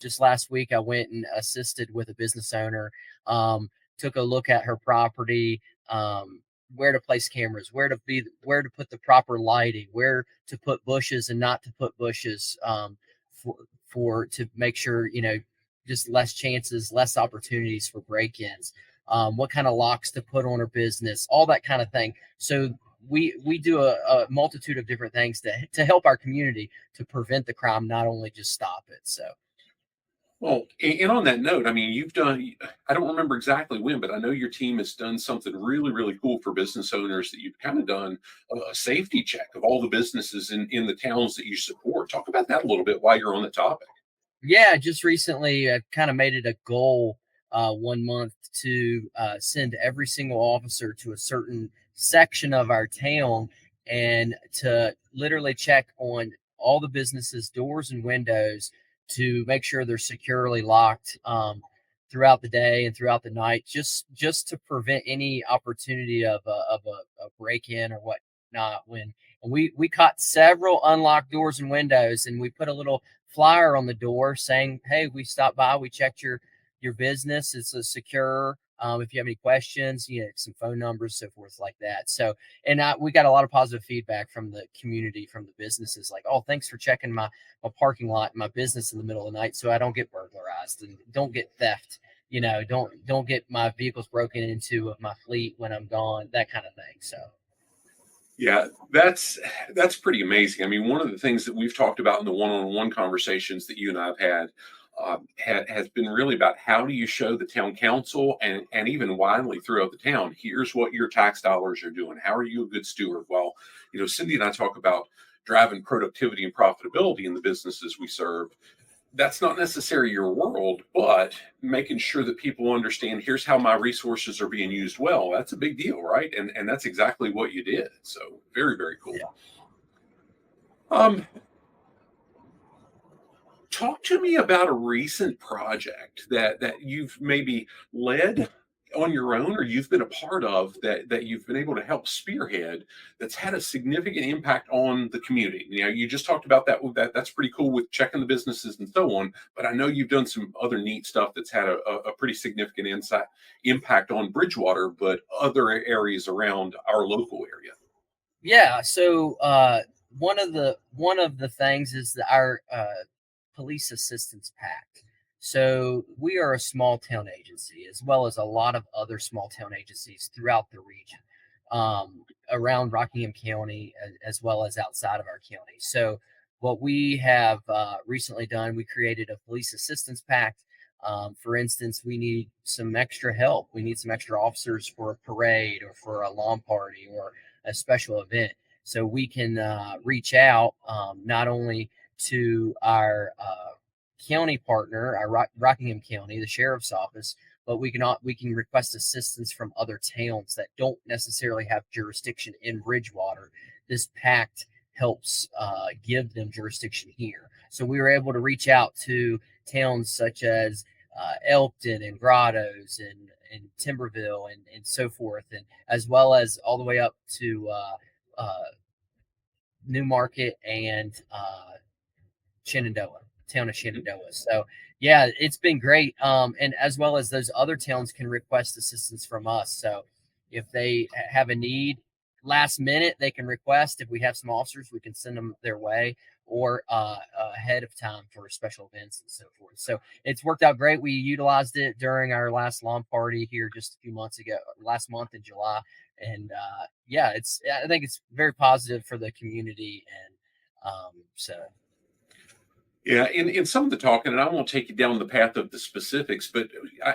just last week, I went and assisted with a business owner, took a look at her property, where to place cameras, where to put the proper lighting, where to put bushes and not to put bushes, for to make sure, just less chances, less opportunities for break-ins, what kind of locks to put on her business, all that kind of thing. So we do a multitude of different things to help our community to prevent the crime, not only just stop it. So Well, and on that note, I mean, you've done, I don't remember exactly when, but I know your team has done something really, really cool for business owners that you've kind of done a safety check of all the businesses in the towns that you support. Talk about that a little bit while you're on the topic. yeah, just recently I kind of made it a goal, 1 month to send every single officer to a certain section of our town and to literally check on all the businesses' doors and windows to make sure they're securely locked, throughout the day and throughout the night, just to prevent any opportunity of a break in or whatnot. And we caught several unlocked doors and windows, and we put a little flyer on the door saying, "Hey, we stopped by. We checked your business. It's a secure. If you have any questions, some phone numbers, so forth, like that." So, and we got a lot of positive feedback from the community, from the businesses, like, "Oh, thanks for checking my parking lot, my business in the middle of the night, so I don't get burglarized and don't get theft. Don't get my vehicles broken into of my fleet when I'm gone. That kind of thing." So, Yeah, that's pretty amazing. I mean, one of the things that we've talked about in the one-on-one conversations that you and I've had, has been really about how do you show the town council and even widely throughout the town, here's what your tax dollars are doing. How are you a good steward? Well, Cindy and I talk about driving productivity and profitability in the businesses we serve. That's not necessarily your world, but making sure that people understand here's how my resources are being used well. That's a big deal, right? And that's exactly what you did. So very, very cool. yeah. Um, Talk to me about a recent project that you've maybe led on your own or you've been a part of that you've been able to help spearhead that's had a significant impact on the community. You just talked about that's pretty cool with checking the businesses and so on, but I know you've done some other neat stuff that's had a pretty significant impact on Bridgewater, but other areas around our local area. Yeah, so one of the things is our police assistance pact. So we are a small town agency, as well as a lot of other small town agencies throughout the region, around Rockingham County, as well as outside of our county. So what we have recently done, we created a police assistance pact. For instance, we need some extra help. We need some extra officers for a parade or for a lawn party or a special event. So we can reach out, not only to our county partner, our Rockingham County, the sheriff's office, but we can request assistance from other towns that don't necessarily have jurisdiction in Bridgewater. This pact helps give them jurisdiction here. So we were able to reach out to towns such as Elkton and Grottos and Timberville and so forth, and as well as all the way up to uh, Newmarket and Shenandoah, town of Mhm. Shenandoah. So yeah, it's been great. And as well as those other towns can request assistance from us. So if they have a need last minute, they can request. If we have some officers, we can send them their way, or ahead of time for special events and so forth. So it's worked out great. We utilized it during our last lawn party here just a few months ago, last month in July. And yeah, I think it's very positive for the community. And so Yeah, in some of the talking, and I won't take you down the path of the specifics, but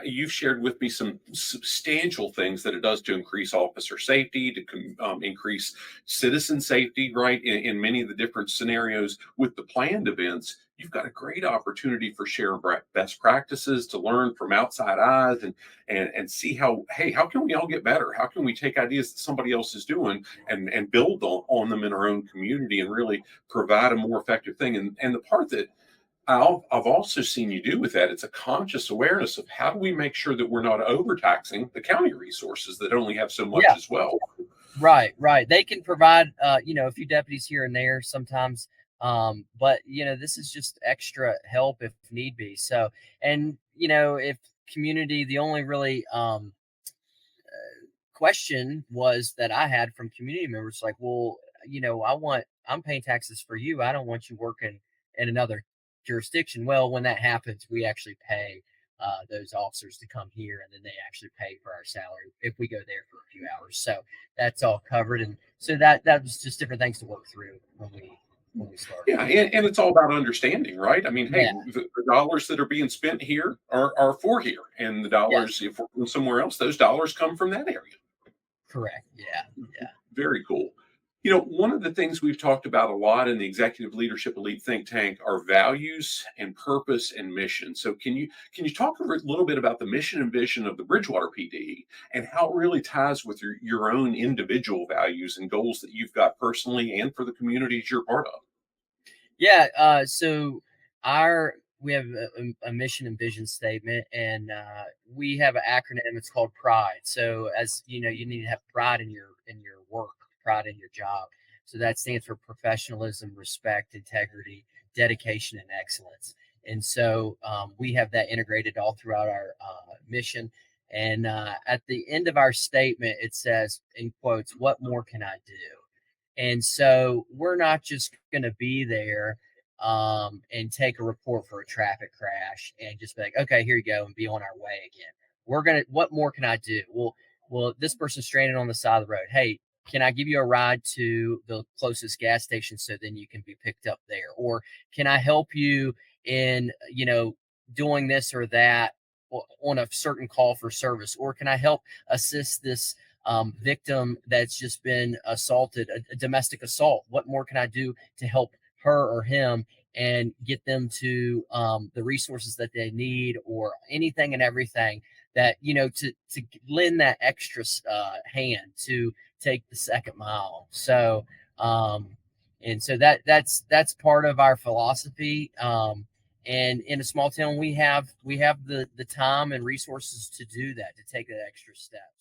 you've shared with me some substantial things that it does to increase officer safety, to increase citizen safety, right? In many of the different scenarios with the planned events, you've got a great opportunity for sharing best practices, to learn from outside eyes, and see how can we all get better? How can we take ideas that somebody else is doing and build on them in our own community and really provide a more effective thing? And the part that I've also seen you do with that, it's a conscious awareness of how do we make sure that we're not overtaxing the county resources that only have so much yeah. as well. Right, right. They can provide, a few deputies here and there sometimes, But this is just extra help if need be. So, and if community, the only really question was that I had from community members like, well, I'm paying taxes for you. I don't want you working in another jurisdiction. Well, when that happens, we actually pay those officers to come here, and then they actually pay for our salary if we go there for a few hours. So that's all covered, and so that was just different things to work through when we started. Yeah, and it's all about understanding, right? I mean, hey, Yeah, the dollars that are being spent here are for here, and the dollars, yes, if we're going somewhere else, those dollars come from that area. correct. Yeah, yeah. Very cool. One of the things we've talked about a lot in the Executive Leadership Elite think tank are values and purpose and mission. So can you talk a little bit about the mission and vision of the Bridgewater PD and how it really ties with your own individual values and goals that you've got personally and for the communities you're part of? Yeah, so our we have a mission and vision statement, and we have an acronym. It's called Pride. So, as you know, you need to have pride in your work, pride in your job. So that stands for professionalism, respect, integrity, dedication, and excellence. And so we have that integrated all throughout our mission. And at the end of our statement, it says, in quotes, "What more can I do?" And so we're not just going to be there and take a report for a traffic crash and just be like, okay, here you go, and be on our way again. What more can I do? Well, this person's stranded on the side of the road. Hey, can I give you a ride to the closest gas station so then you can be picked up there? Or can I help you in, doing this or that on a certain call for service? Or can I help assist this victim that's just been assaulted, a domestic assault? What more can I do to help her or him and get them to the resources that they need, or anything and everything that to lend that extra hand to take the second mile. So and so that's part of our philosophy. And in a small town, we have the time and resources to do that, to take that extra step.